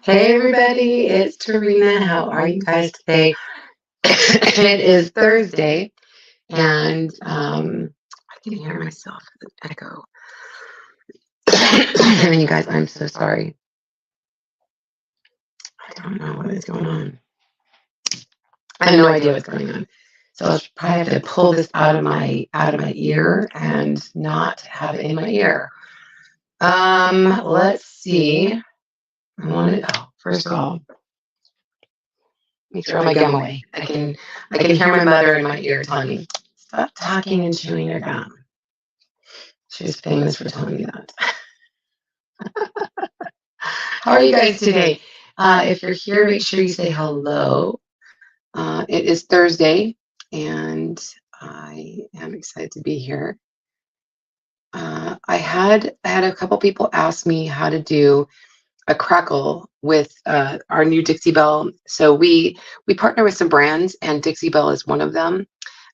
Hey everybody, it's Tarina. How are you guys today? It is Thursday, and I can hear myself echo. And you guys, I'm so sorry. I don't know what is going on. I have no idea what's going on. So I'll probably have to pull this out of my ear and not have it in my ear. Let's see. I want to. Oh, first of all, let me throw my gum away. I can hear my mother in my ear telling me, "Stop talking and chewing your gum." She's famous for telling me that. How are you guys today? If you're here, make sure you say hello. It is Thursday, and I am excited to be here. I had a couple people ask me how to do a crackle with our new Dixie Belle. So we partner with some brands, and Dixie Belle is one of them.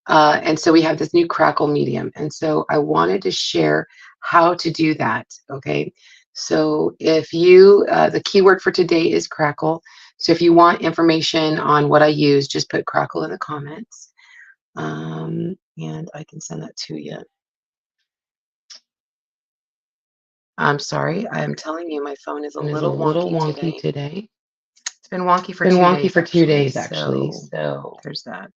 And so we have this new crackle medium. And so I wanted to share how to do that. Okay. So if you, the keyword for today is crackle. So if you want information on what I use, just put crackle in the comments. And I can send that to you. I'm sorry. I am telling you, my phone is a little wonky today. It's been wonky for 2 days, actually. So there's that.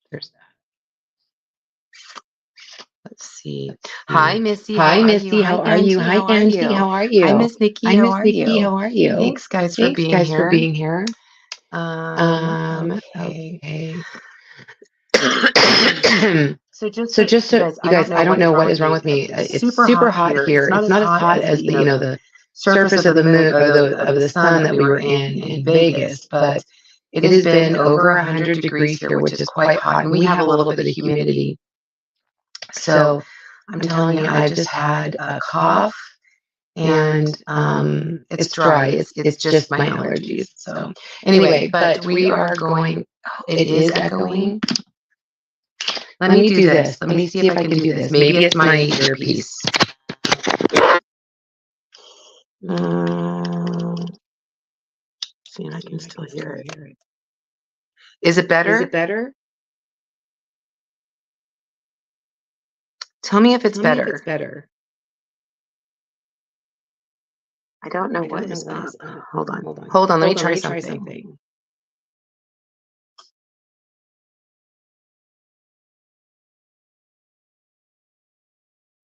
Let's see. Hi, Missy. Hi, Missy. How are you? Hi, Angie. How are you? Hi, Miss Nikki. Hi, How Miss are Nikki. you? How are you? Thanks, guys, for being here. Okay. So just so you guys, I don't know what is wrong with me. It's super hot here. It's not as hot as the surface of the moon or the sun that we were in Vegas, but it has been over 100 degrees here, which is quite hot, and we have a little bit of humidity. So I'm telling you, I just had a cough, and it's dry. It's just my allergies. So anyway, but we are going. Oh, it is echoing. Let me do this. Let me see if I can do this. Maybe it's my earpiece. See, I can still hear it. Is it better? Tell me if it's better. I don't know what is up. Hold on. Let me try something.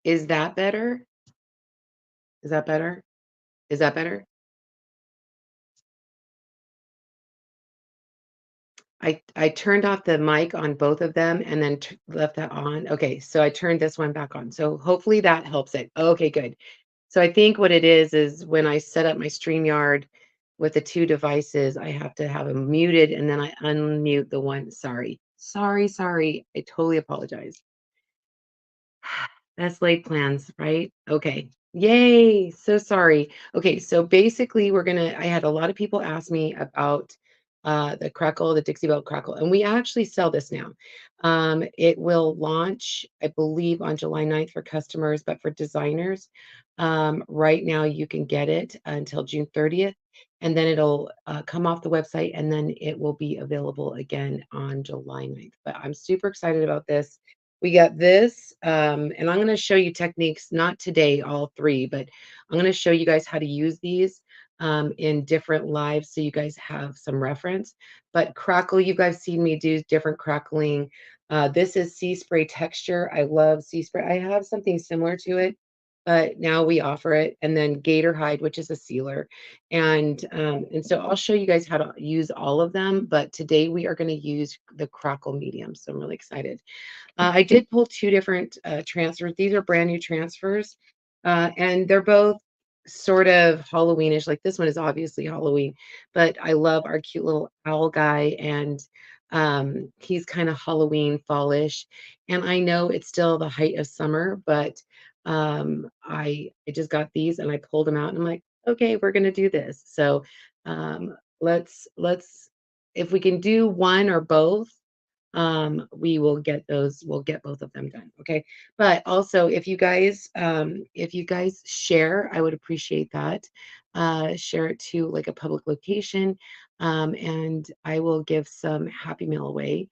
Is that better? Is that better? I turned off the mic on both of them and then left that on. Okay, so I turned this one back on. So hopefully that helps it. Okay, good. So I think what it is when I set up my StreamYard with the two devices, I have to have them muted and then I unmute the one. Sorry. I totally apologize. That's late plans, right? Okay. Yay. So sorry. Okay. So basically I had a lot of people ask me about the Crackle, the Dixie Belle Crackle, and we actually sell this now. It will launch, I believe, on July 9th for customers, but for designers, right now you can get it until June 30th, and then it'll come off the website, and then it will be available again on July 9th. But I'm super excited about this. We got this, and I'm going to show you techniques, not today, all three, but I'm going to show you guys how to use these in different lives so you guys have some reference. But crackle, you guys seen me do different crackling. This is sea spray texture. I love sea spray. I have something similar to it, but now we offer it. And then gator hide, which is a sealer. And so I'll show you guys how to use all of them. But today we are going to use the crackle medium. So I'm really excited. I did pull two different transfers. These are brand new transfers, and they're both sort of Halloweenish. Like this one is obviously Halloween, but I love our cute little owl guy, and he's kind of Halloween fallish. And I know it's still the height of summer, but I just got these and I pulled them out, and I'm like, okay, we're gonna do this. So let's if we can do one or both. we will get those, we'll get both of them done. Okay. But also if you guys share, I would appreciate that. Share it to like a public location. And I will give some Happy Meal away.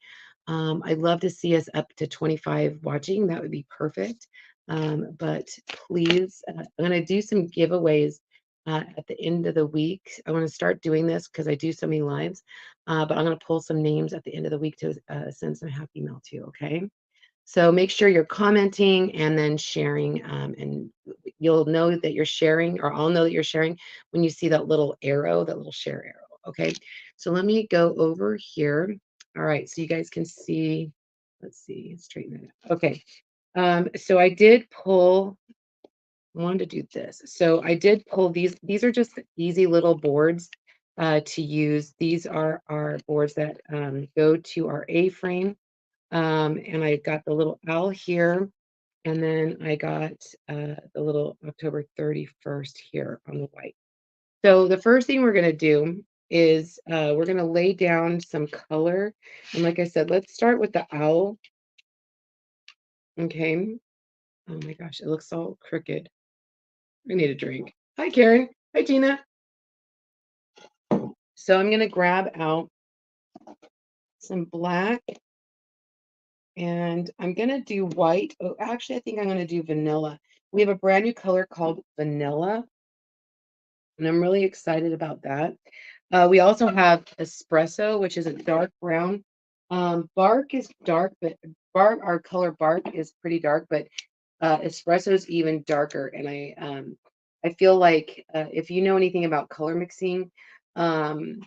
I'd love to see us up to 25 watching. That would be perfect. But please, I'm going to do some giveaways at the end of the week. I want to start doing this because I do so many lives. But I'm going to pull some names at the end of the week to send some Happy Mail to. Okay. So make sure you're commenting and then sharing, and you'll know that you're sharing, or I'll know that you're sharing when you see that little arrow, that little share arrow. Okay. So let me go over here. All right. So you guys can see, let's see, straighten it out. Okay. So I did pull, I wanted to do this. So I did pull these. These are just easy little boards to use. These are our boards that go to our A-frame. And I got the little owl here. And then I got the little October 31st here on the white. So the first thing we're going to do is we're going to lay down some color. And like I said, let's start with the owl. Okay. Oh my gosh, it looks all crooked. I need a drink. Hi, Karen. Hi, Tina. So I'm going to grab out some black, and I'm going to do white. Oh, actually, I think I'm going to do vanilla. We have a brand new color called vanilla, and I'm really excited about that. We also have espresso, which is a dark brown. Bark is dark, but our color bark is pretty dark, but espresso is even darker. And I feel like if you know anything about color mixing, um,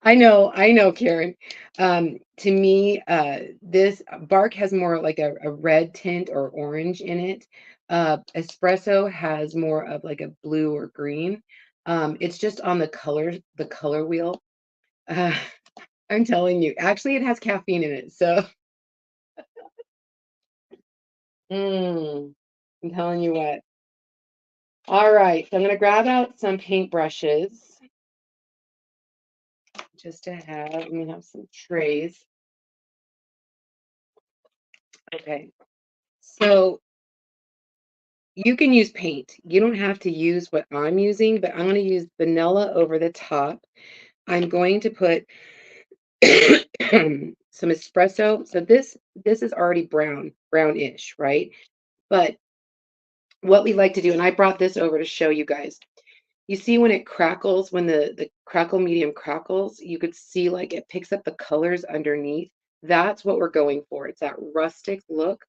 I know, Karen. To me, this bark has more like a red tint or orange in it. Espresso has more of like a blue or green. It's just on the color wheel. Uh, I'm telling you, actually, it has caffeine in it. So, I'm telling you what. All right, so I'm gonna grab out some paint brushes just to have. I'm gonna have some trays. Okay, so you can use paint. You don't have to use what I'm using, but I'm going to use vanilla over the top. I'm going to put some espresso. So this is already brownish, right? But what we like to do, and I brought this over to show you guys. You see when it crackles, when the crackle medium crackles, you could see like it picks up the colors underneath. That's what we're going for. It's that rustic look.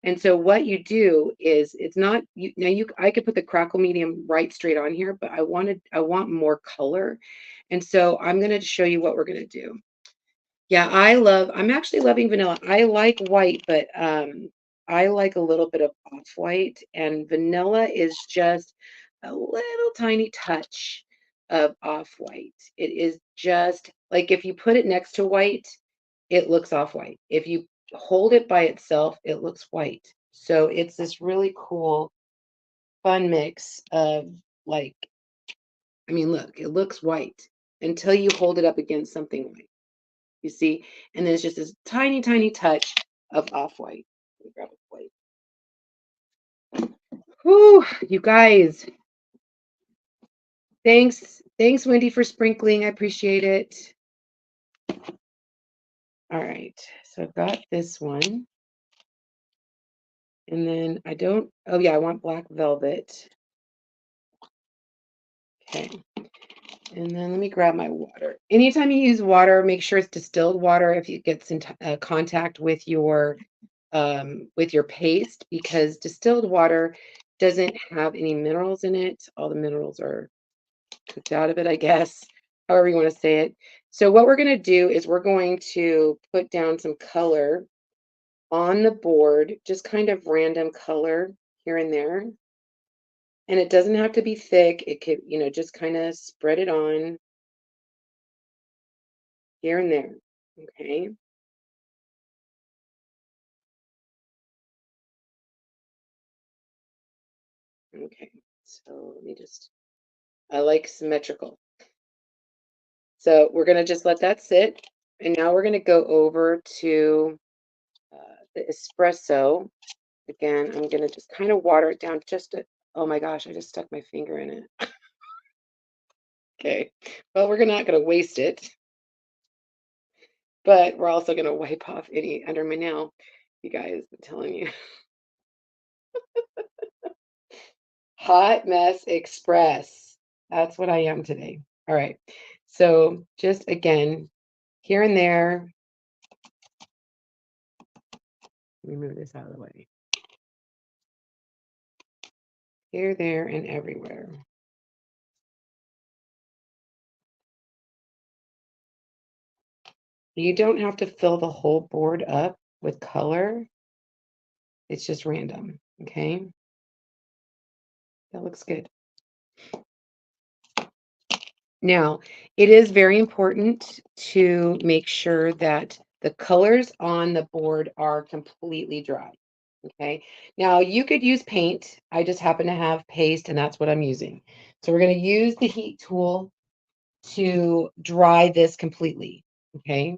And so what you do is it's not you now you I could put the crackle medium right straight on here, but I want more color. And so I'm going to show you what we're going to do. Yeah, I'm actually loving vanilla. I like white, but I like a little bit of off-white, and vanilla is just a little tiny touch of off-white. It is just like if you put it next to white, it looks off-white. If you hold it by itself, it looks white. So it's this really cool, fun mix of like, I mean, look, it looks white until you hold it up against something white. You see? And then it's just this tiny, tiny touch of off-white. Let me grab a white. Whew, you guys. Thanks, Wendy, for sprinkling. I appreciate it. All right, so I've got this one. And then oh yeah, I want black velvet. Okay. And then let me grab my water. Anytime you use water, make sure it's distilled water if it gets in contact with your paste, because distilled water doesn't have any minerals in it. All the minerals are cooked out of it, I guess, however you want to say it. So what we're going to do is we're going to put down some color on the board, just kind of random color here and there. And it doesn't have to be thick. It could, just kind of spread it on here and there. Okay. Okay. So let me I like symmetrical. So we're going to just let that sit. And now we're going to go over to the espresso. Again, I'm going to just kind of water it down just a, oh my gosh, I just stuck my finger in it. Okay, well, we're not going to waste it, but we're also going to wipe off any under my nail. You guys, I'm telling you. Hot Mess Express. That's what I am today. All right. So just again, here and there. Let me move this out of the way. Here, there, and everywhere. You don't have to fill the whole board up with color. It's just random, okay? That looks good. Now, it is very important to make sure that the colors on the board are completely dry, okay? Now, you could use paint. I just happen to have paste, and that's what I'm using. So we're going to use the heat tool to dry this completely, okay?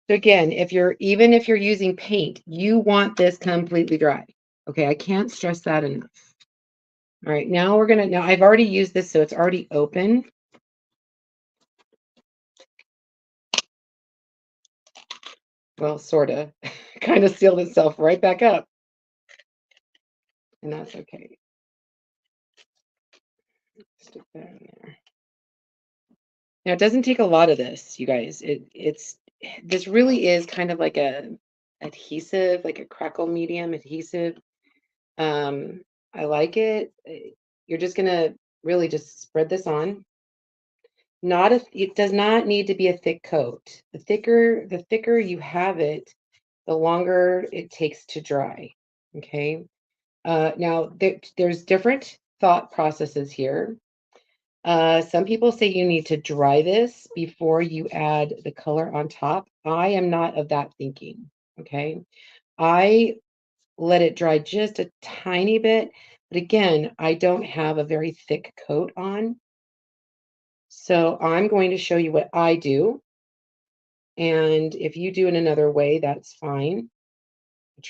So again, even if you're using paint, you want this completely dry. Okay, I can't stress that enough. All right, now I've already used this, so it's already open. Well, sort of. Kind of sealed itself right back up. And that's okay. Stick that in there. Now, it doesn't take a lot of this, you guys. This really is kind of like a adhesive, like a crackle medium adhesive. I like it. You're just gonna really just spread this on. It does not need to be a thick coat. The thicker you have it, the longer it takes to dry. Okay. Now there's different thought processes here. Some people say you need to dry this before you add the color on top. I am not of that thinking. Okay. I let it dry just a tiny bit, but again, I don't have a very thick coat on. So I'm going to show you what I do. And if you do it another way, that's fine.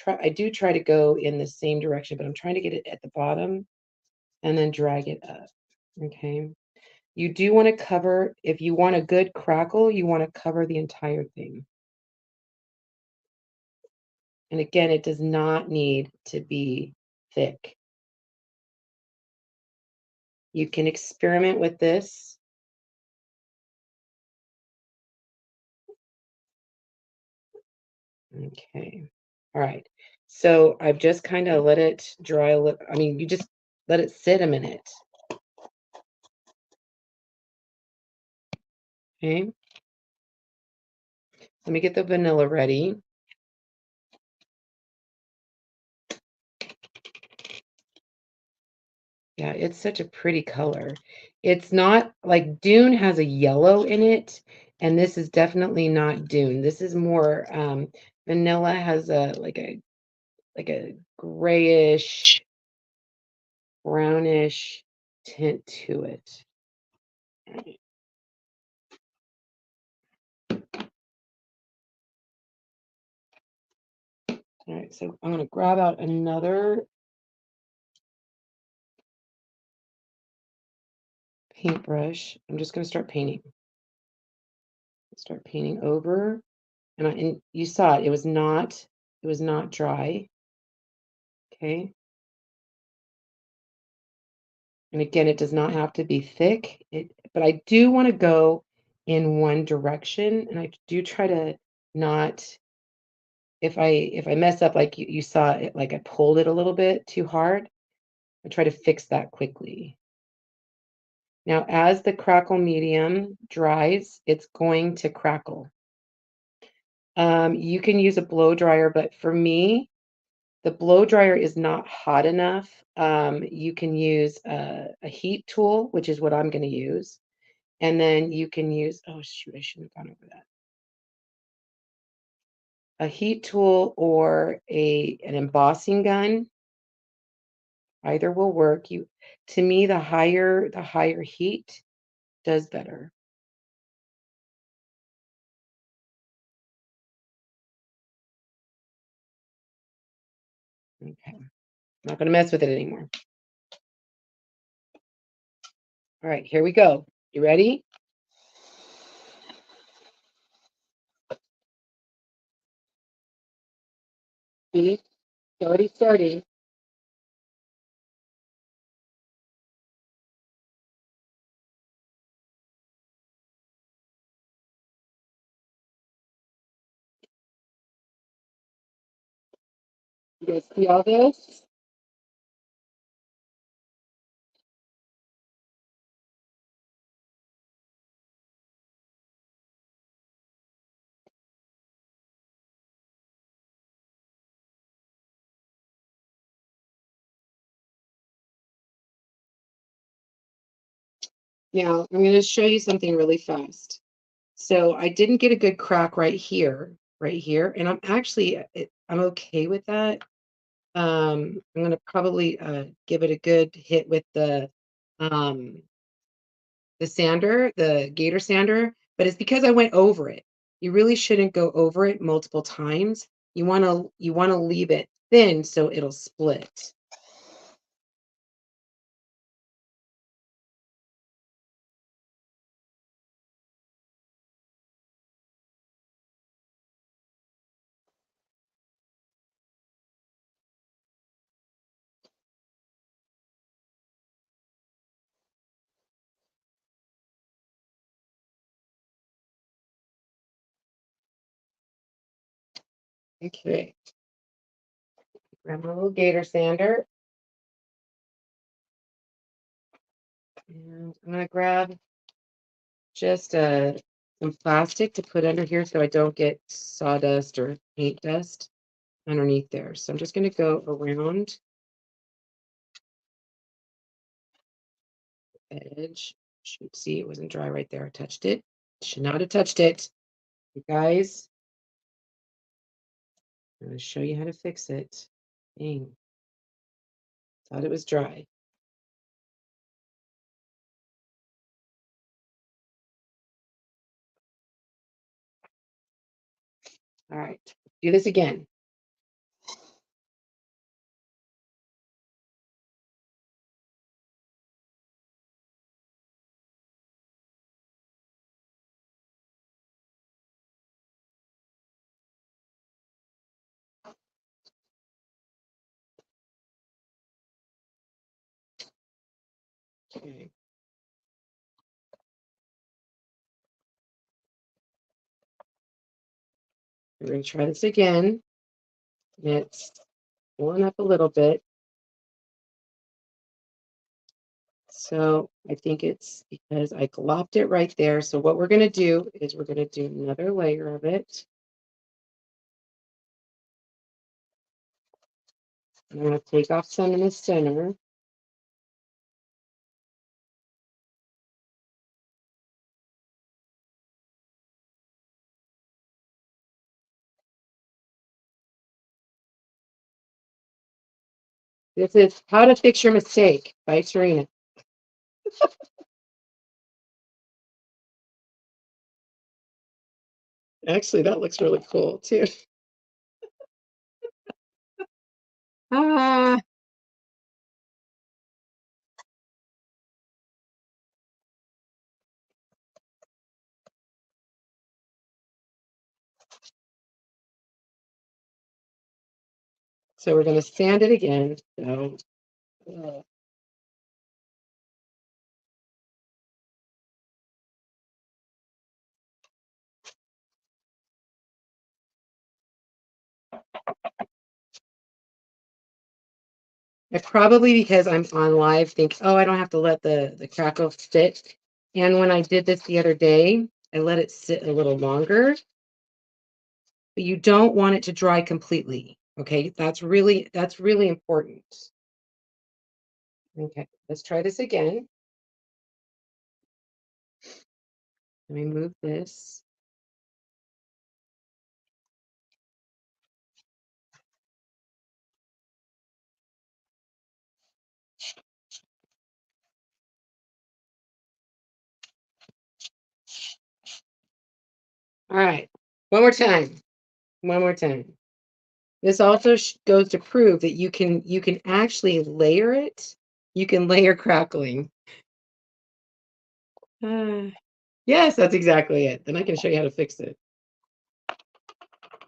I do try to go in the same direction, but I'm trying to get it at the bottom and then drag it up. Okay. You do want to cover, if you want a good crackle, you want to cover the entire thing. And again, it does not need to be thick. You can experiment with this. Okay. All right. So I've just kind of let it dry a little. I mean, you just let it sit a minute. Okay. Let me get the vanilla ready. Yeah, it's such a pretty color. It's not like Dune has a yellow in it, and this is definitely not Dune. This is more vanilla has a like a grayish, brownish tint to it. All right, so I'm going to grab out another paintbrush. I'm just going to start painting. Start painting over, and you saw it. It was not dry. Okay. And again, it does not have to be thick. But I do want to go in one direction, and I do try to not. If I mess up, like you saw it, like I pulled it a little bit too hard, I try to fix that quickly. Now, as the crackle medium dries, it's going to crackle. You can use a blow dryer, but for me, the blow dryer is not hot enough, you can use a heat tool, which is what I'm going to use. And then you can use, oh shoot, I shouldn't have gone over that. A heat tool or an embossing gun, either will work. To me, the higher heat does better. Okay, not going to mess with it anymore. All right, here we go. You ready? See, it's already starting. You guys see all this? Now, I'm going to show you something really fast. So I didn't get a good crack right here, and I'm actually, I'm okay with that. I'm going to probably give it a good hit with the sander, the gator sander, but it's because I went over it. You really shouldn't go over it multiple times. You want to leave it thin so it'll split. Okay. Grab my little gator sander. And I'm going to grab just some plastic to put under here so I don't get sawdust or paint dust underneath there. So I'm just going to go around the edge. Should see it wasn't dry right there. I touched it. Should not have touched it. You guys, I'm going to show you how to fix it. Dang. Thought it was dry. All right. Do this again. Okay. We're going to try this again. It's pulling up a little bit. So I think it's because I glopped it right there. So what we're going to do is we're going to do another layer of it. I'm going to take off some in the center. This is How to Fix Your Mistake by Serena. Actually, that looks really cool too. Ah. So we're going to sand it again. So, I probably, because I'm on live, think, oh, I don't have to let the crackle sit. And when I did this the other day, I let it sit a little longer. But you don't want it to dry completely. Okay, that's really important. Okay, let's try this again. Let me move this. All right, one more time. One more time. This also goes to prove that you can actually layer it. You can layer crackling. Yes, that's exactly it. Then I can show you how to fix it.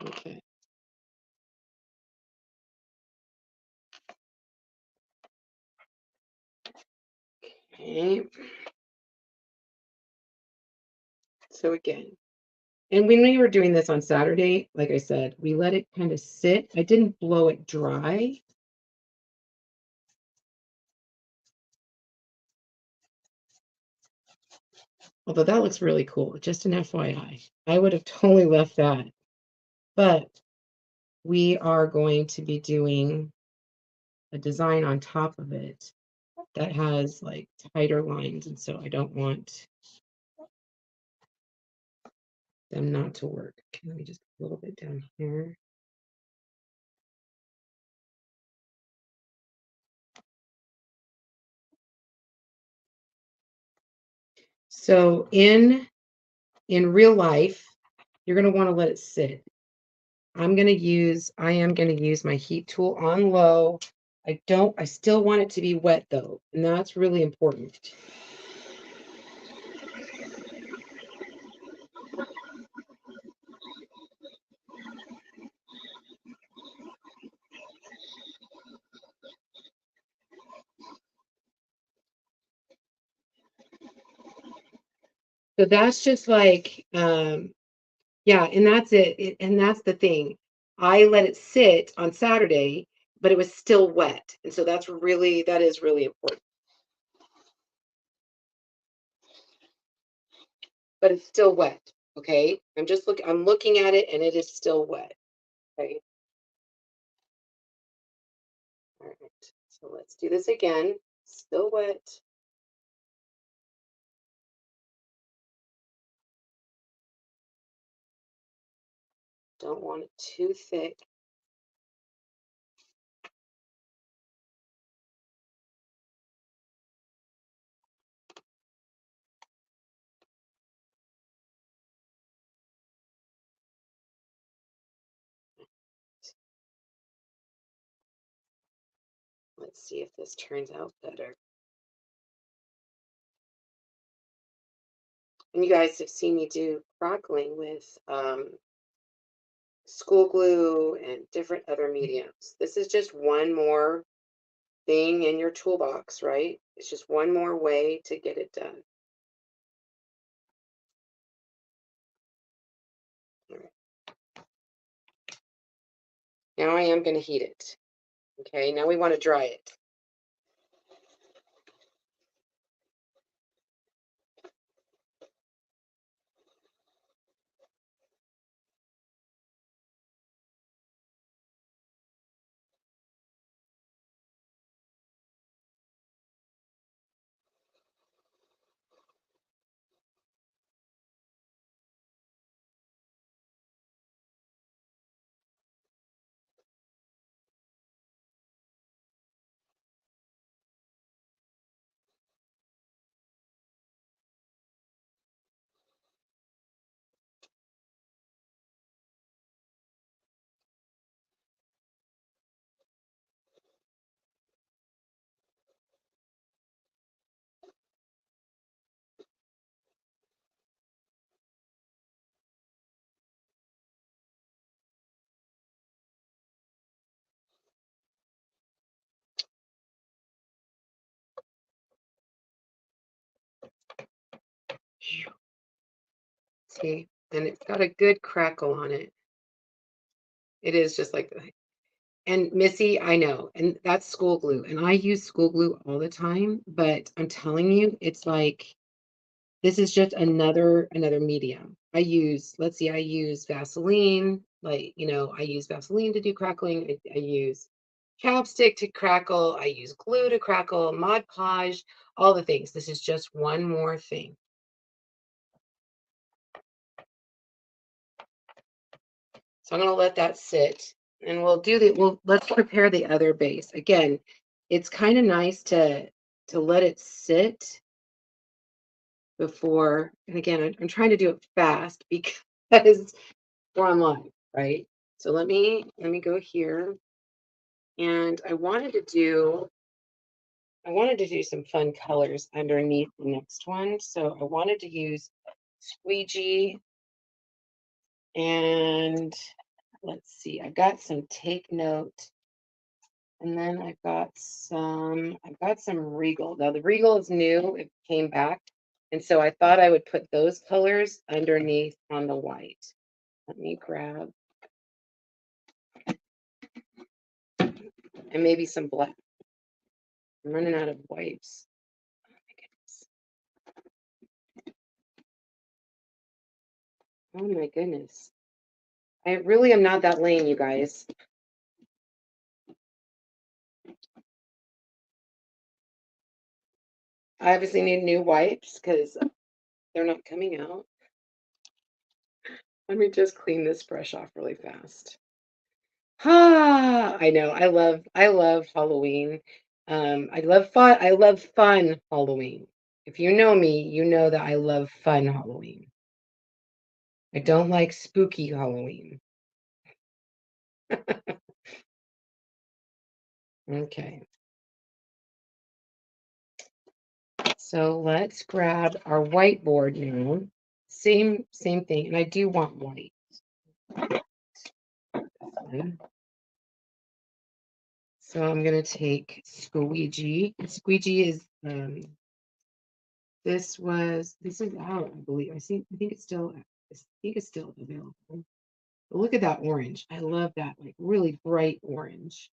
Okay. Okay. So again, and when we were doing this on Saturday, like I said, we let it kind of sit. I didn't blow it dry. Although that looks really cool, just an FYI. I would have totally left that. But we are going to be doing a design on top of it that has like tighter lines, and so I don't want them not to work. Okay, let me just put a little bit down here. So in real life, you're going to want to let it sit. I am going to use my heat tool on low. I still want it to be wet though, and that's really important. So that's just like, yeah, and that's it. And that's the thing. I let it sit on Saturday, but it was still wet. And so that is really important. But it's still wet. Okay. I'm looking at it and it is still wet. Okay. All right. So let's do this again. Still wet. Don't want it too thick. Let's see if this turns out better. And you guys have seen me do crackling with school glue and different other mediums. This is just one more thing in your toolbox, right? It's just one more way to get it done. All right. Now I am going to heat it. Okay, now we want to dry it. See, and it's got a good crackle on it. It is just like that. And Missy, I know, and that's school glue, and I use school glue all the time, but I'm telling you, it's like this is just another medium. I use Vaseline, Like, I use Vaseline to do crackling. I use chapstick to crackle. I use glue to crackle, Mod Podge, all the things. This is just one more thing. So I'm going to let that sit, and let's prepare the other base. Again, it's kind of nice to let it sit before, and again, I'm trying to do it fast because we're online, right? So let me go here, and I wanted to do some fun colors underneath the next one. So I wanted to use squeegee, and let's see, I've got some Take Note, and then I've got some Regal. Now the Regal is new, it came back, and so I thought I would put those colors underneath on the white. Let me grab, and maybe some black. I'm running out of wipes. Oh my goodness. Oh my goodness. I really am not that lame, you guys. I obviously need new wipes because they're not coming out. Let me just clean this brush off really fast. I know. I love Halloween. I love fun Halloween. If you know me, you know that I love fun Halloween. I don't like spooky Halloween. Okay. So let's grab our whiteboard now. Same thing. And I do want white. So I'm going to take squeegee. Squeegee is this is out, I believe. I think it's still available. But look at that orange. I love that, like really bright orange.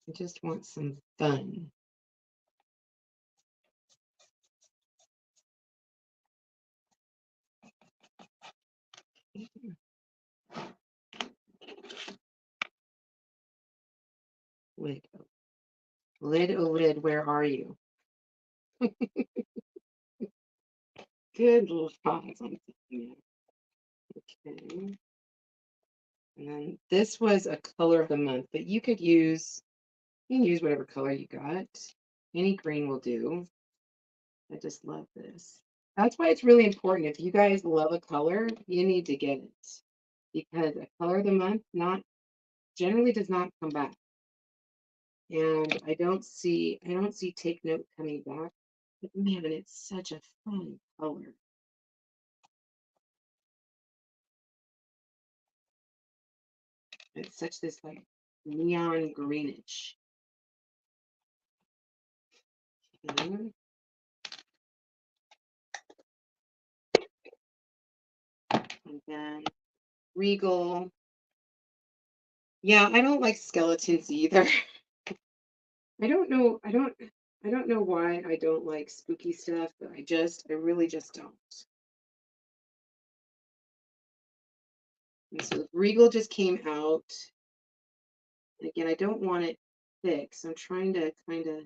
I just want some fun. Lid, oh lid, where are you? Good thoughts on something. Okay. And then this was a color of the month, but you can use whatever color you got. Any green will do. I just love this. That's why it's really important. If you guys love a color, you need to get it, because a color of the month generally does not come back. And I don't see Take Note coming back. But man, it's such a fun color. It's such this like neon greenish. Okay. And then Regal. Yeah, I don't like skeletons either. I don't know why I don't like spooky stuff, but I really just don't. And so Regal just came out. Again, I don't want it thick, so I'm trying to kind of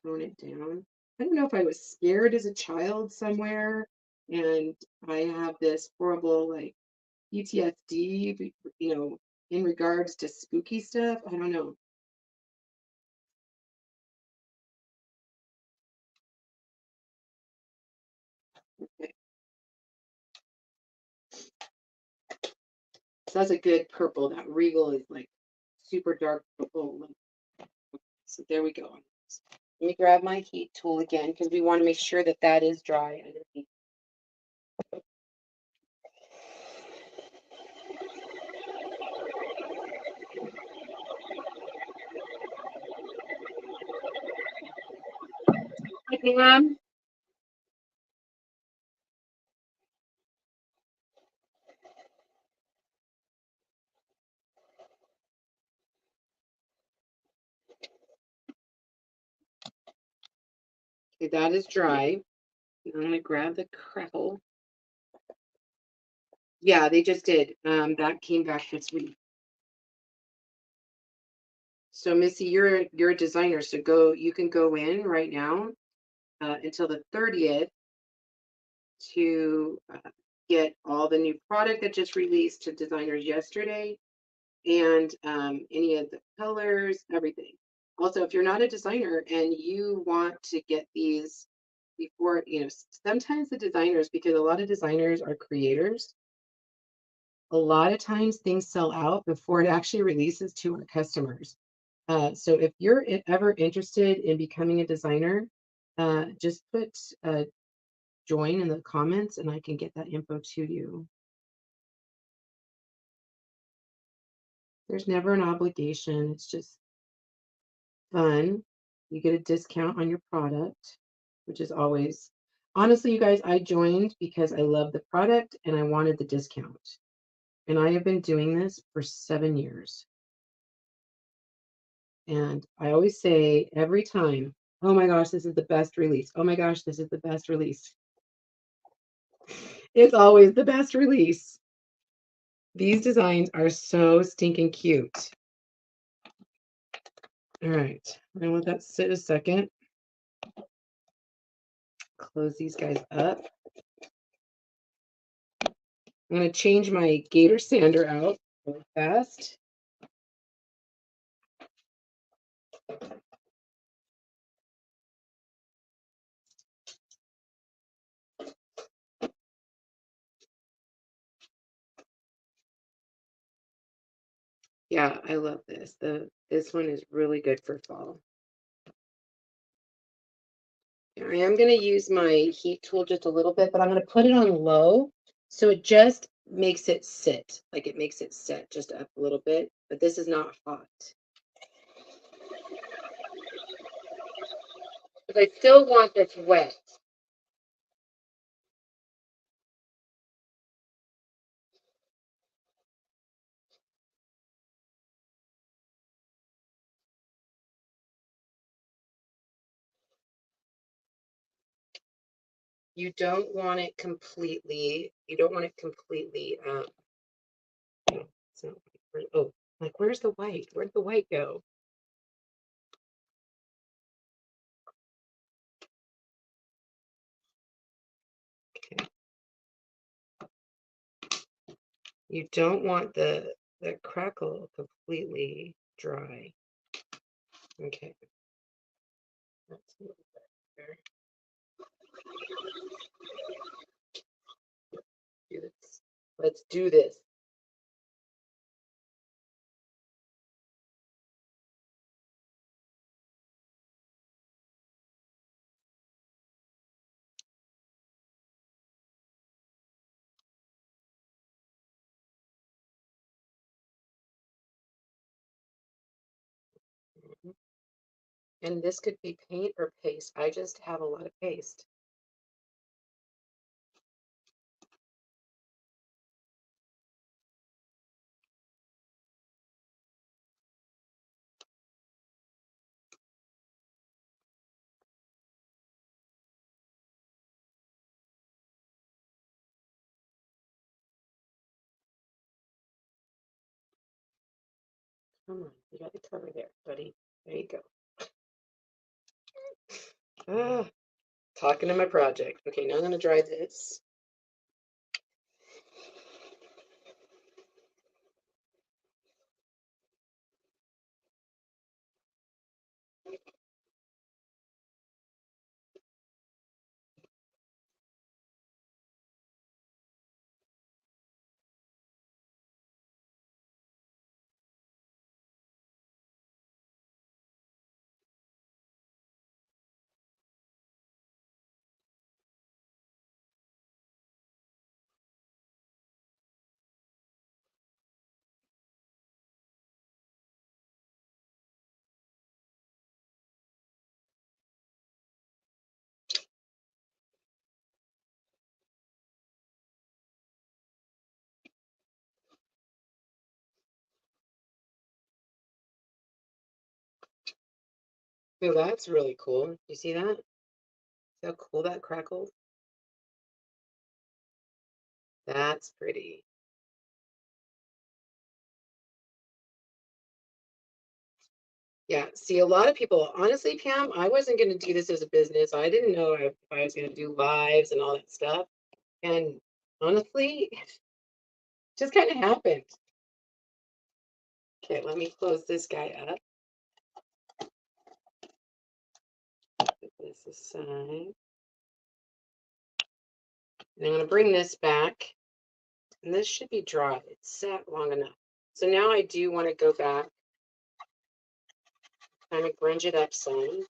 tone it down. I don't know if I was scared as a child somewhere, and I have this horrible like PTSD, in regards to spooky stuff. I don't know. Okay. So that's a good purple. That Regal is like super dark purple. So there we go. Let me grab my heat tool again because we want to make sure that that is dry underneath. Hey, Mom. Okay, that is dry. I'm going to grab the crackle. Yeah, they just did. That came back this week. So Missy, you're a designer, so you can go in right now until the 30th to get all the new product that just released to designers yesterday, and any of the colors, everything. Also, if you're not a designer and you want to get these before, sometimes the designers, because a lot of designers are creators, a lot of times things sell out before it actually releases to our customers. So if you're ever interested in becoming a designer, just put join in the comments and I can get that info to you. There's never an obligation. It's just fun. You get a discount on your product, which is always, honestly, you guys, I joined because I love the product and I wanted the discount. And I have been doing this for 7 years. And I always say every time, oh my gosh, this is the best release. Oh my gosh, this is the best release. It's always the best release. These designs are so stinking cute. All right, I'm gonna let that sit a second. Close these guys up. I'm gonna change my gator sander out really fast. Yeah, I love this. This one is really good for fall. I am going to use my heat tool just a little bit, but I'm going to put it on low so it just makes it sit, like it makes it set just up a little bit, but this is not hot. But I still want this wet. You don't want it completely, so, oh, like where's the white? Where'd the white go? Okay. You don't want the crackle completely dry. Okay. That's a little bit better. Do this. Let's do this. And this could be paint or paste. I just have a lot of paste. Come on, you got the cover there, buddy. There you go. Ah, talking to my project. Okay, now I'm going to dry this. Oh, that's really cool. You see that? how cool that crackled? That's pretty. Yeah, see, a lot of people, honestly, Pam, I wasn't going to do this as a business. I didn't know if I was going to do lives and all that stuff. And honestly, it just kind of happened. Okay, let me close this guy up. Put this aside. And I'm going to bring this back. And this should be dry. It's sat long enough. So now I do want to go back, kind of grunge it up some.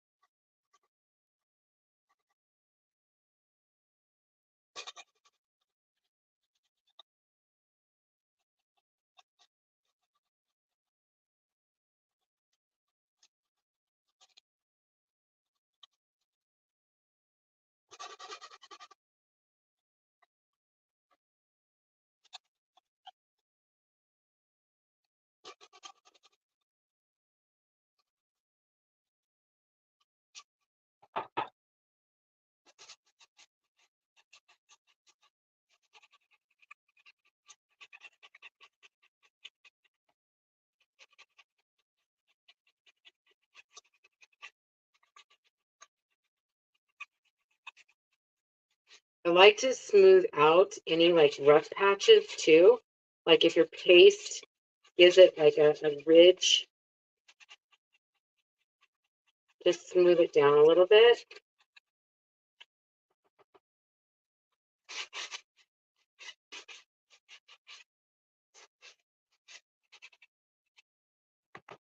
I like to smooth out any like rough patches too. Like if your paste gives it like a ridge, just smooth it down a little bit.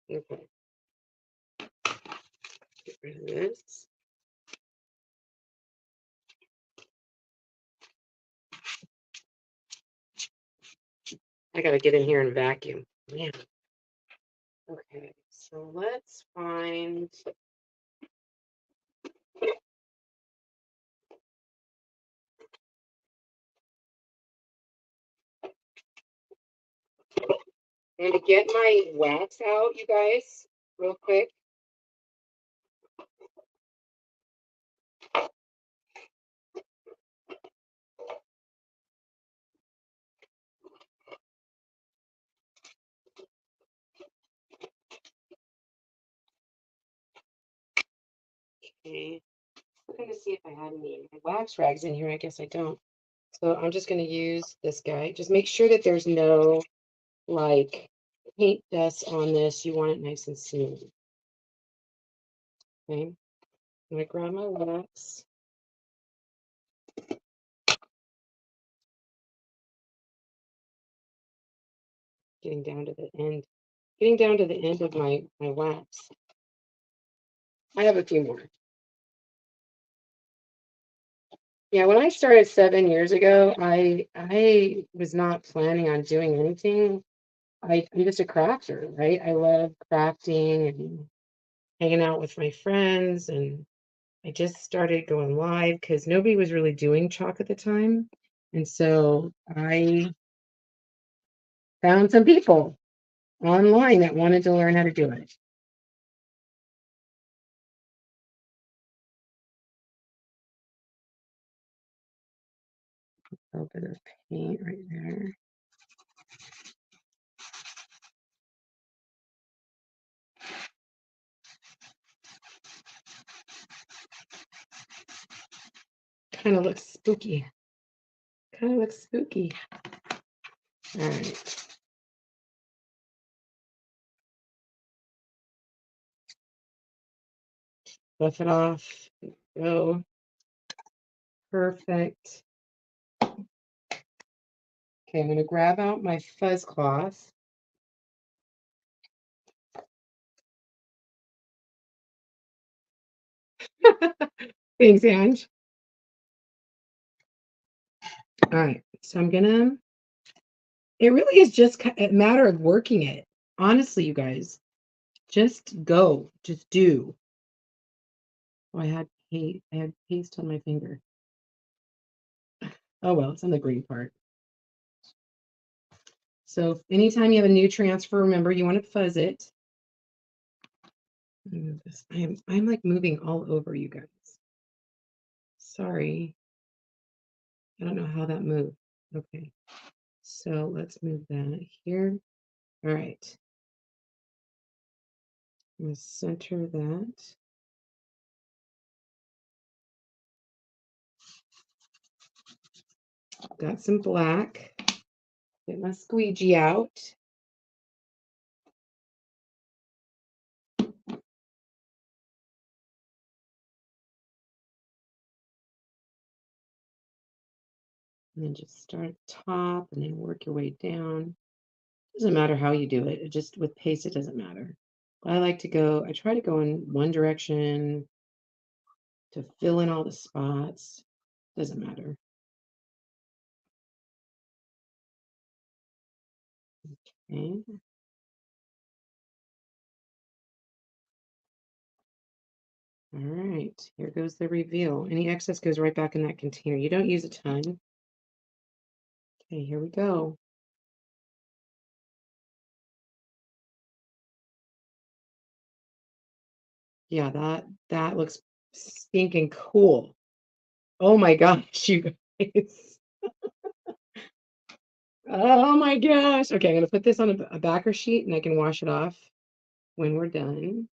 Okay. Get rid of this. I gotta get in here and vacuum. Man. Okay, so let's find. And to get my wax out, you guys, real quick. Okay. Looking to see if I had any wax rags in here. I guess I don't. So I'm just going to use this guy. Just make sure that there's no like paint dust on this. You want it nice and smooth. Okay. I'm going to grab my wax. Getting down to the end. Getting down to the end of my wax. I have a few more. Yeah, when I started 7 years ago, I was not planning on doing anything. I'm just a crafter, right? I love crafting and hanging out with my friends, and I just started going live because nobody was really doing chalk at the time. And so I found some people online that wanted to learn how to do it. A little bit of paint right there. Kind of looks spooky. Kind of looks spooky. All right. Buff it off. Go. Perfect. Okay, I'm going to grab out my fuzz cloth. Thanks, Ange. All right, so I'm gonna, it really is just a matter of working it. Honestly, you guys, just go, just do. Oh, I had paste on my finger. Oh, well, it's on the green part. So anytime you have a new transfer, remember you want to fuzz it. I'm like moving all over you guys. Sorry. I don't know how that moved. Okay. So let's move that here. All right. I'm going to center that. Got some black. Get my squeegee out. And then just start at the top and then work your way down. Doesn't matter how you do it. It just with pace, it doesn't matter. I try to go in one direction to fill in all the spots. Doesn't matter. Okay. All right. Here goes the reveal. Any excess goes right back in that container. You don't use a ton. Okay, here we go. Yeah, that looks stinking cool. Oh my gosh, you guys. Oh my gosh. Okay, I'm gonna put this on a backer sheet and I can wash it off when we're done.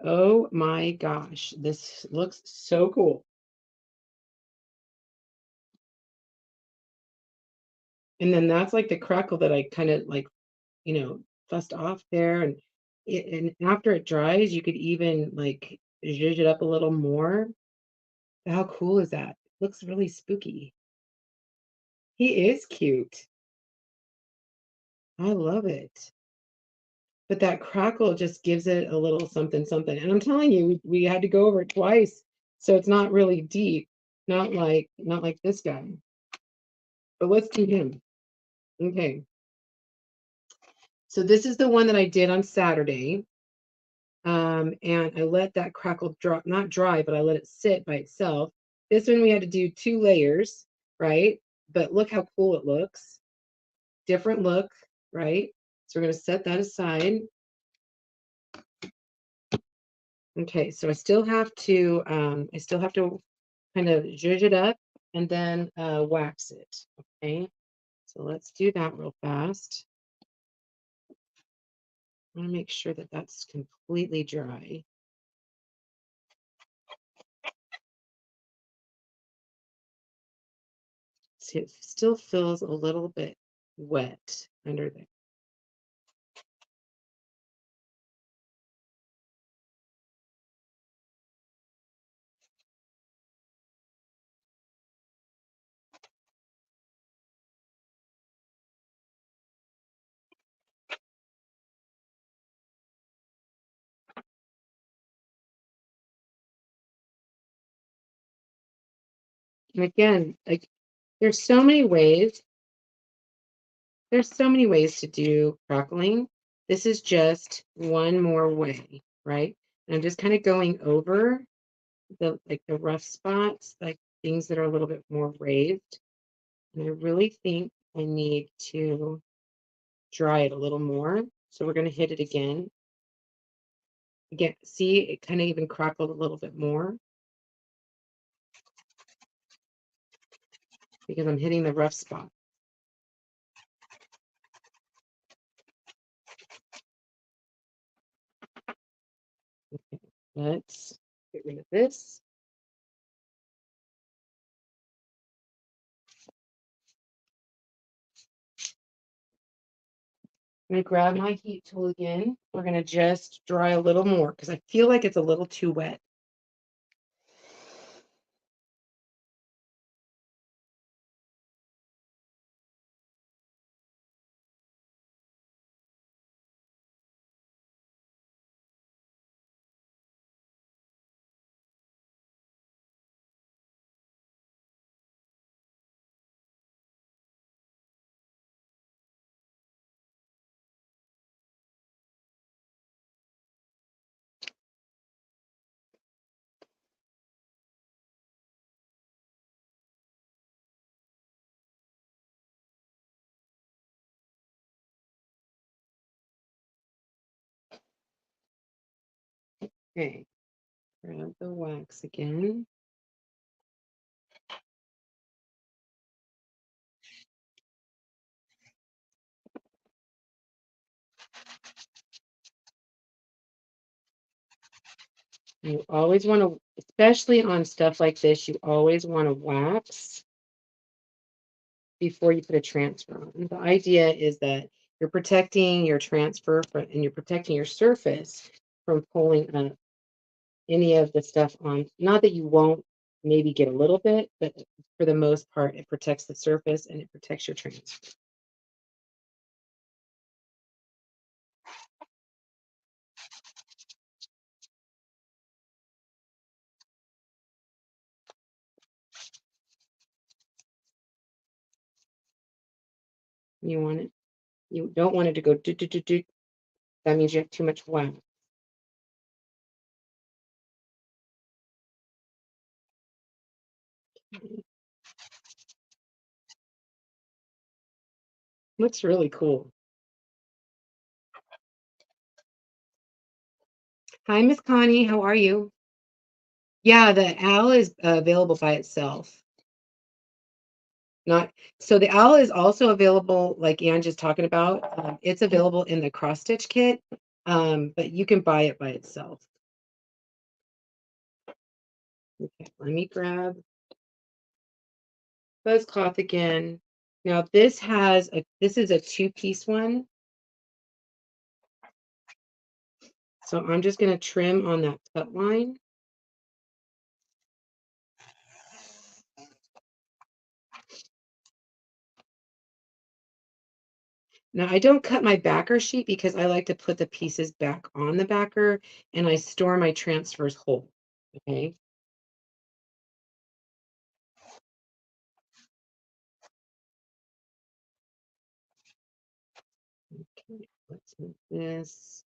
Oh my gosh, this looks so cool. And then that's like the crackle that I kind of like, fussed off there. And after it dries, you could even like zhuzh it up a little more. How cool is that? Looks really spooky. He is cute. I love it. But that crackle just gives it a little something, something. And I'm telling you, we had to go over it twice. So it's not really deep. Not like this guy. But let's do him. Okay. So this is the one that I did on Saturday. And I let that crackle drop, not dry, but I let it sit by itself. This one we had to do 2 layers, right? But look how cool it looks. Different look, right? So we're going to set that aside. Okay, so I still have to kind of zhuzh it up and then wax it. Okay, so let's do that real fast. I want to make sure that that's completely dry. See, it still feels a little bit wet under there. And again, like there's so many ways. There's so many ways to do crackling. This is just one more way, right? And I'm just kind of going over the rough spots, like things that are a little bit more raised. And I really think I need to dry it a little more. So we're going to hit it again. Again, see, it kind of even crackled a little bit more because I'm hitting the rough spot. Okay, let's get rid of this. I'm going to grab my heat tool again. We're going to just dry a little more because I feel like it's a little too wet. Okay, grab the wax again. You always want to, especially on stuff like this, you always want to wax before you put a transfer on. The idea is that you're protecting your transfer and you're protecting your surface from pulling up any of the stuff on. Not that you won't maybe get a little bit, but for the most part, it protects the surface and it protects your transfer. You want it, you don't want it to go do do do do. That means you have too much wax. Looks really cool. Hi, Miss Connie. How are you? Yeah, the owl is available by itself. Not so the owl is also available, like Ann just talking about. It's available in the cross stitch kit, but you can buy it by itself. Okay, let me grab fuzz cloth again. Now this is a two-piece one. So I'm just going to trim on that cut line. Now I don't cut my backer sheet because I like to put the pieces back on the backer and I store my transfers whole. Okay. Okay, let's move this.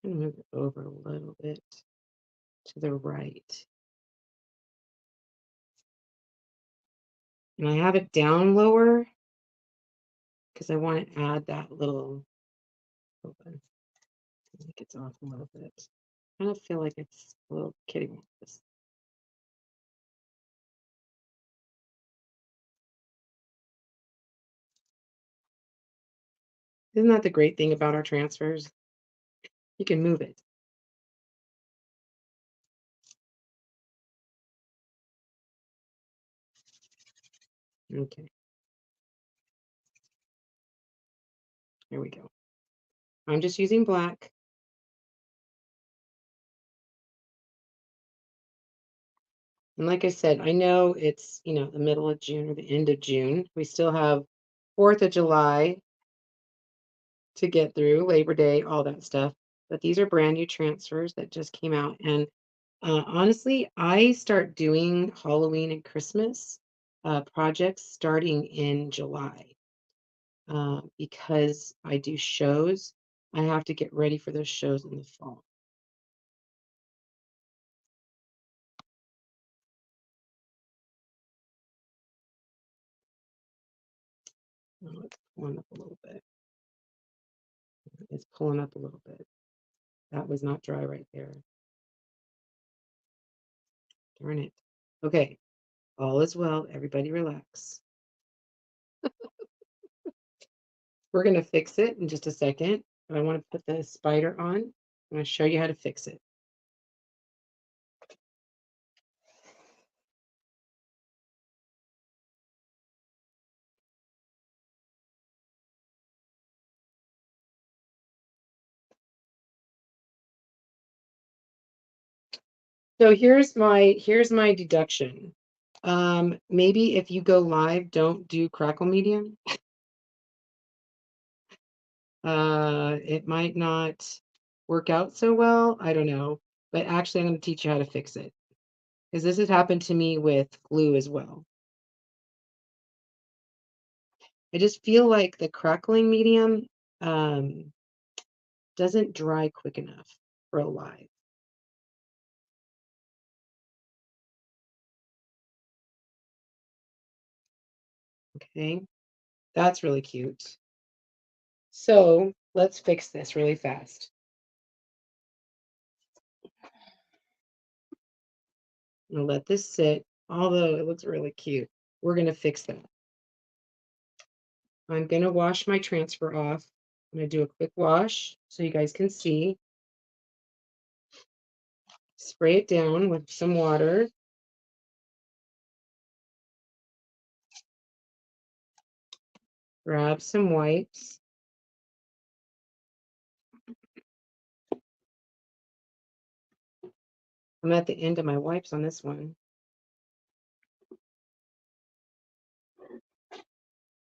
I'm gonna move it over a little bit to the right. And I have it down lower because I want to add that little open. I think it's off a little bit. I kind of feel like it's a little kidding with this. Isn't that the great thing about our transfers? You can move it. Okay. Here we go. I'm just using black. And like I said, I know it's, the middle of June or the end of June. We still have 4th of July to get through, Labor Day, all that stuff. But these are brand new transfers that just came out. And honestly, I start doing Halloween and Christmas projects starting in July because I do shows. I have to get ready for those shows in the fall. Oh, it's pulling up a little bit. It's pulling up a little bit. That was not dry right there. Darn it. Okay, all is well. Everybody relax. We're going to fix it in just a second. But I want to put the spider on. I'm going to show you how to fix it. So here's my deduction. Maybe if you go live, don't do Crackle Medium. It might not work out so well. I don't know. But actually, I'm going to teach you how to fix it. Because this has happened to me with glue as well. I just feel like the crackling medium doesn't dry quick enough for a live. Okay, that's really cute. So let's fix this really fast. I'm gonna let this sit, although it looks really cute. We're gonna fix that. I'm gonna wash my transfer off. I'm gonna do a quick wash so you guys can see. Spray it down with some water. Grab some wipes. I'm at the end of my wipes on this one.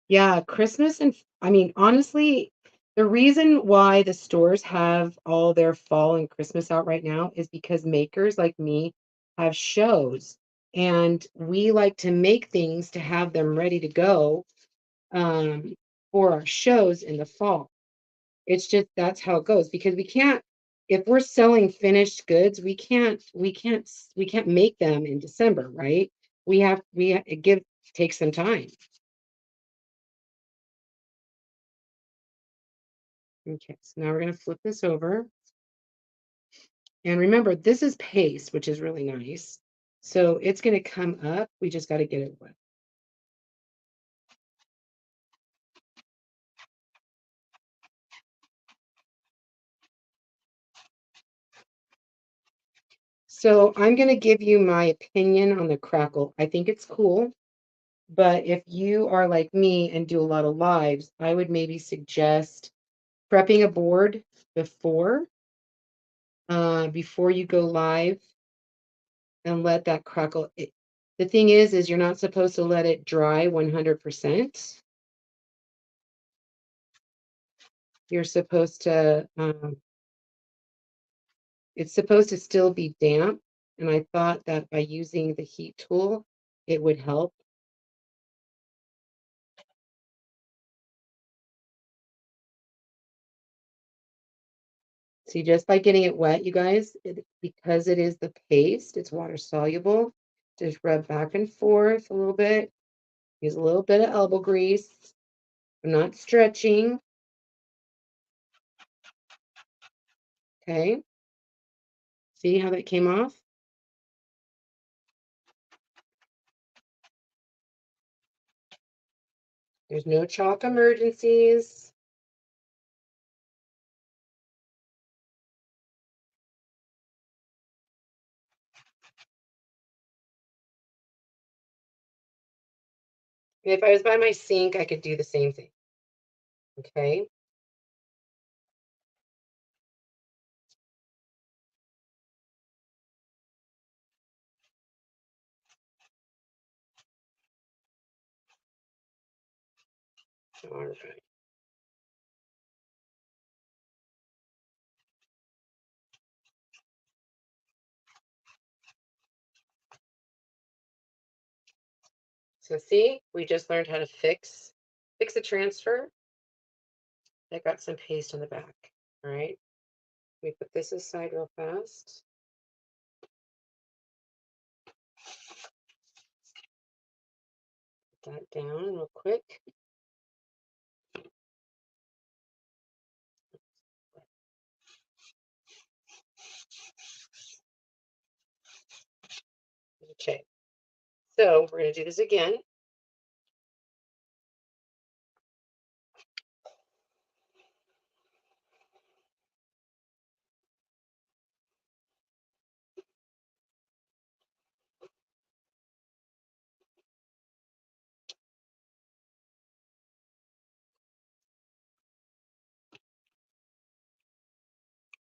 Yeah, Christmas and I mean, honestly, the reason why the stores have all their fall and Christmas out right now is because makers like me have shows, and we like to make things to have them ready to go um, for our shows in the fall. It's just that's how it goes because we can't if we're selling finished goods, we can't make them in December, right? It takes some time. Okay, so now we're going to flip this over. And remember, this is paste, which is really nice. So it's going to come up. We just got to get it wet. So I'm going to give you my opinion on the crackle. I think it's cool. But if you are like me and do a lot of lives, I would maybe suggest prepping a board before before you go live and let that crackle. The thing is you're not supposed to let it dry 100%. You're supposed to, it's supposed to still be damp. And I thought that by using the heat tool, it would help. See, just by getting it wet, you guys, because it is the paste, it's water soluble. Just rub back and forth a little bit. Use a little bit of elbow grease. I'm not stretching. Okay. See how that came off? There's no chalk emergencies. If I was by my sink, I could do the same thing. Okay. All right. So see, we just learned how to fix a transfer. I got some paste on the back. All right. Let me put this aside real fast. Put that down real quick. Okay. So we're going to do this again.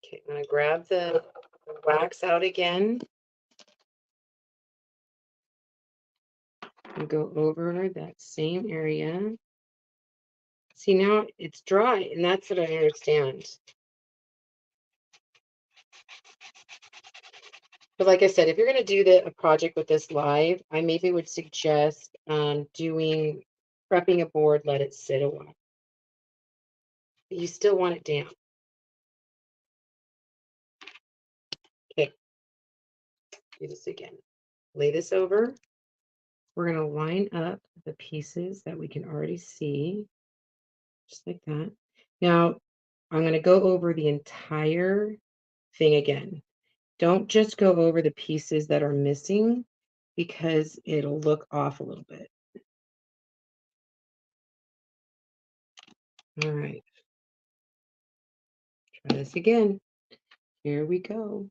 Okay, I'm going to grab the wax out again. And go over that same area. See, now it's dry, and that's what I understand. But like I said, if you're going to do a project with this live, I maybe would suggest prepping a board, let it sit a while. But you still want it damp. Okay, do this again. Lay this over. We're going to line up the pieces that we can already see, just like that. Now, I'm going to go over the entire thing again. Don't just go over the pieces that are missing. because it'll look off a little bit. All right. Try this again. Here we go.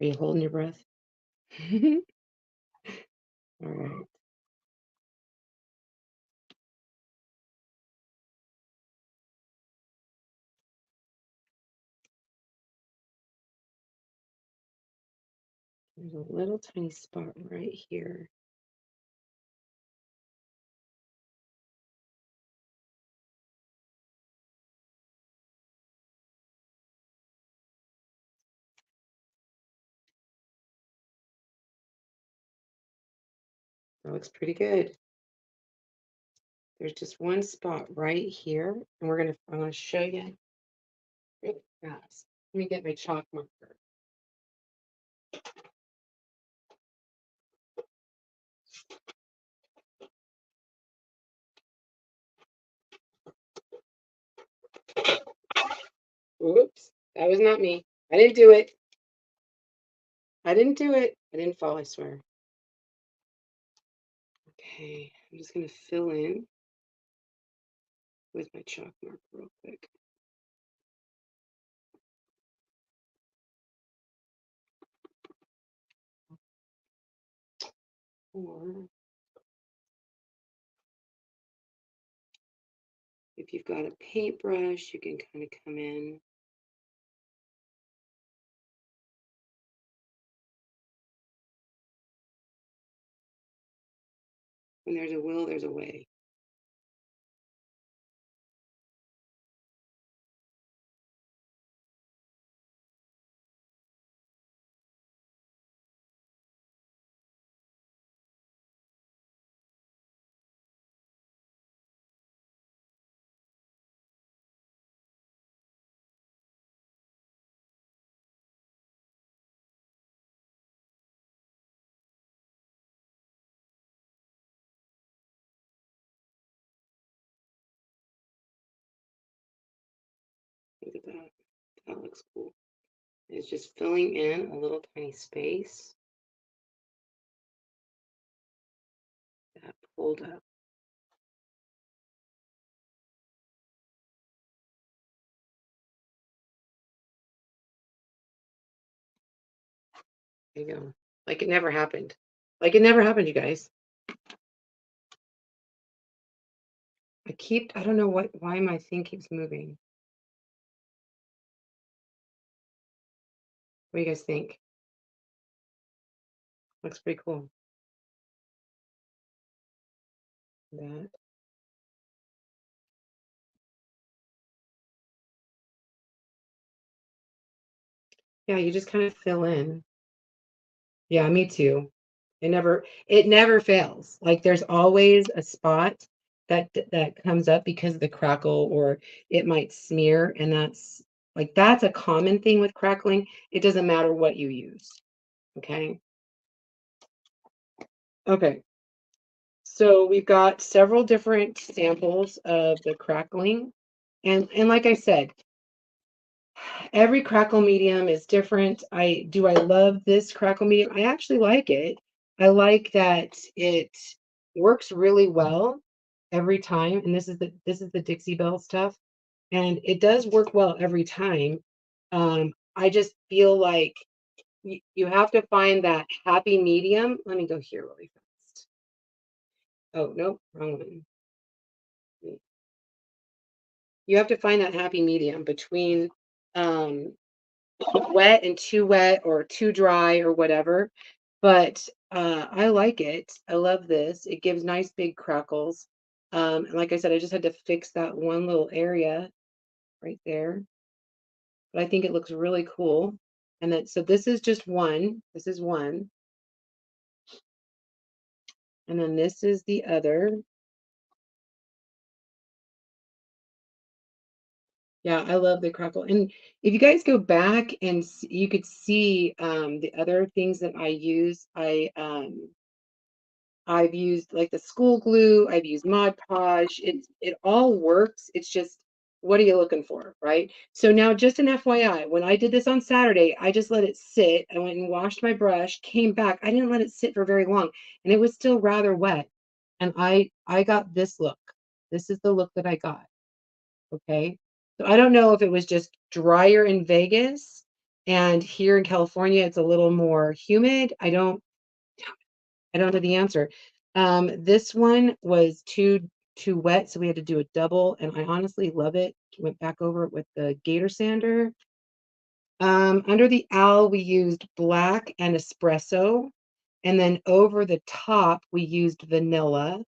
Are you holding your breath? All right. There's a little tiny spot right here. That looks pretty good. There's just one spot right here, and I'm gonna show you really fast. Let me get my chalk marker. Oops, that was not me. I didn't do it. I didn't do it. I didn't fall, I swear. Okay, I'm just gonna fill in with my chalk marker real quick. Or if you've got a paintbrush, you can kind of come in. When there's a will, there's a way. Look at that. That looks cool. It's just filling in a little tiny space that pulled up. There you go. Like it never happened. Like it never happened, you guys. I don't know why my thing keeps moving. What do you guys think? Looks pretty cool. That. Yeah, you just kind of fill in. Yeah, me too. It never fails. Like there's always a spot that comes up because of the crackle, or it might smear, and that's a common thing with crackling. It doesn't matter what you use. Okay. Okay. So we've got several different samples of the crackling. And like I said, every crackle medium is different. I love this crackle medium. I actually like it. I like that it works really well every time. And this is the Dixie Belle stuff. And it does work well every time. I just feel like you have to find that happy medium. Let me go here really fast. Oh, nope, wrong one. You have to find that happy medium between um, wet and too wet or too dry or whatever. But I like it. I love this. It gives nice big crackles. And like I said, I just had to fix that one little area right there. But I think it looks really cool. And then, so this is just one. This is one. And then this is the other. Yeah, I love the crackle. And if you guys go back and you could see the other things that I use. I've used like the school glue. I've used Mod Podge. It all works. It's just, what are you looking for, right? So now, just an FYI, when I did this on Saturday, I just let it sit. I went and washed my brush, came back. I didn't let it sit for very long, and it was still rather wet. And I got this look. This is the look that I got. Okay. So I don't know if it was just drier in Vegas and here in California it's a little more humid. I don't know the answer. This one was too wet, so we had to do a double, and I honestly love it. Went back over it with the Gator Sander. Under the owl, we used black and espresso, and then over the top, we used vanilla.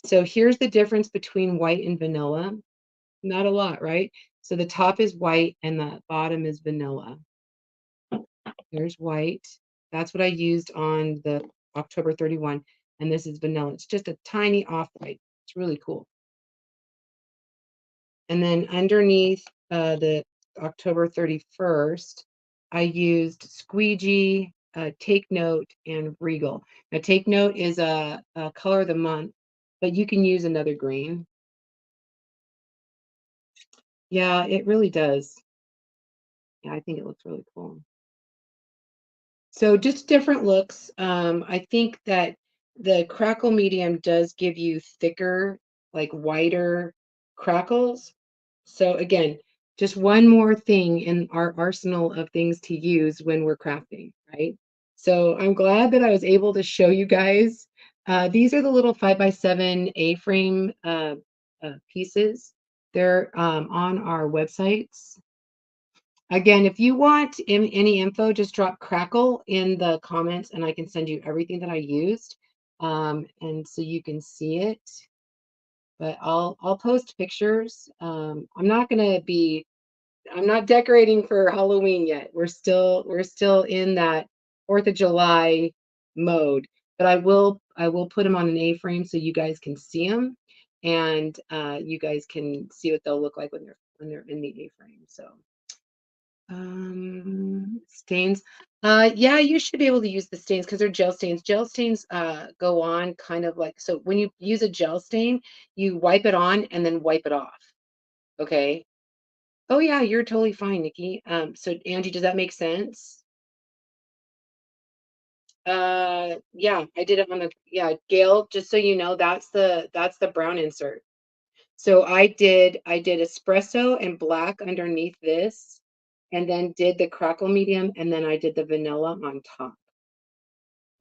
So here's the difference between white and vanilla. Not a lot, right? So the top is white and the bottom is vanilla. There's white. That's what I used on the October 31. And this is vanilla. It's just a tiny off-white. It's really cool. And then underneath the October 31st, I used Squeegee, Take Note, and Regal. Now, Take Note is a color of the month, but you can use another green. Yeah, it really does. Yeah, I think it looks really cool. So just different looks. I think that the crackle medium does give you thicker, like whiter crackles. So again, just one more thing in our arsenal of things to use when we're crafting, right? So I'm glad that I was able to show you guys. These are the little 5x7 A-frame pieces. They're on our websites. Again, if you want any info, just drop Crackle in the comments and I can send you everything that I used. And so you can see it. But I'll post pictures. I'm not decorating for Halloween yet. We're still in that 4th of July mode. But I will put them on an A-frame so you guys can see them, and you guys can see what they'll look like when they're in the A-frame. So stains. Yeah, you should be able to use the stains because they're gel stains. Gel stains go on kind of like, so when you use a gel stain, you wipe it on and then wipe it off. Okay. Oh yeah, you're totally fine, Nikki. So Angie, does that make sense? Yeah, I did it on the, yeah, Gail, just so you know, that's the brown insert. So I did espresso and black underneath this, and then did the crackle medium, and then I did the vanilla on top.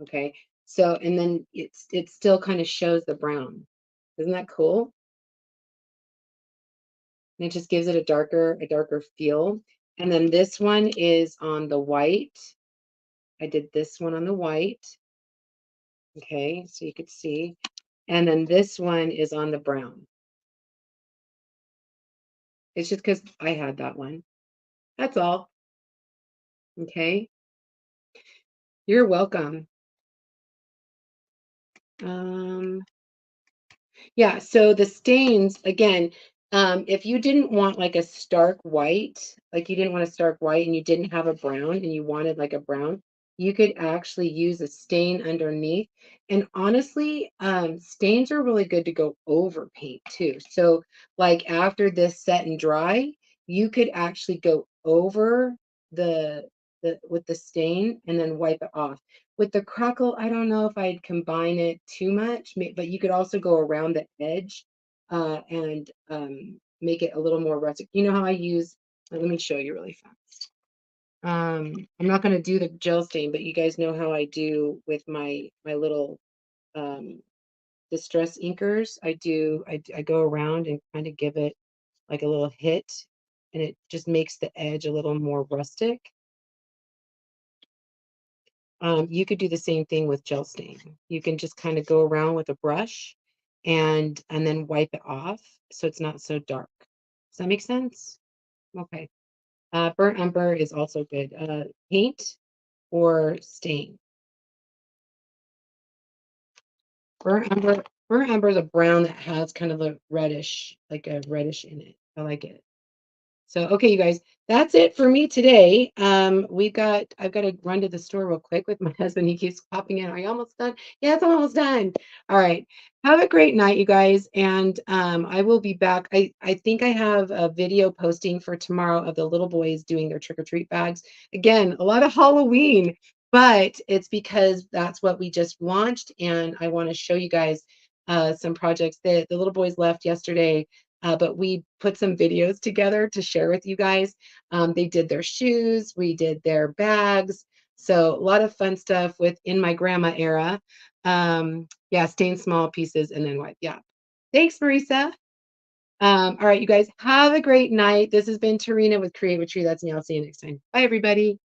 Okay. So, and then it still kind of shows the brown. Isn't that cool? And it just gives it a darker feel. And then this one is on the white. I did this one on the white. Okay, so you could see. And then this one is on the brown. It's just because I had that one. That's all. Okay. You're welcome. Yeah, so the stains, again, if you didn't want like a stark white, like you didn't want a stark white and you didn't have a brown and you wanted like a brown, you could actually use a stain underneath. And honestly, stains are really good to go over paint too. So like after this set and dry, you could actually go over the with the stain and then wipe it off. With the crackle, I don't know if I'd combine it too much, but you could also go around the edge and make it a little more rustic. You know how I use, let me show you really fast. I'm not going to do the gel stain, but you guys know how I do with my little distress inkers. I go around and kind of give it like a little hit, and it just makes the edge a little more rustic. You could do the same thing with gel stain. You can just kind of go around with a brush and then wipe it off so it's not so dark. Does that make sense? Okay. Burnt umber is also good. Paint or stain? Burnt umber is a brown that has kind of a reddish, like a reddish in it. I like it. So, okay, you guys, that's it for me today. I've got to run to the store real quick with my husband. He keeps popping in. Are you almost done? Yes, I'm almost done. All right. Have a great night, you guys. And I will be back. I think I have a video posting for tomorrow of the little boys doing their trick or treat bags. Again, a lot of Halloween, but it's because that's what we just launched. And I want to show you guys some projects that the little boys left yesterday, but we put some videos together to share with you guys. They did their shoes, we did their bags. So a lot of fun stuff with in my grandma era. Yeah, stain small pieces and then wipe. Yeah. Thanks, Marisa. All right, you guys have a great night. This has been Tarina with Create with Tree. That's me. I'll see you next time. Bye, everybody.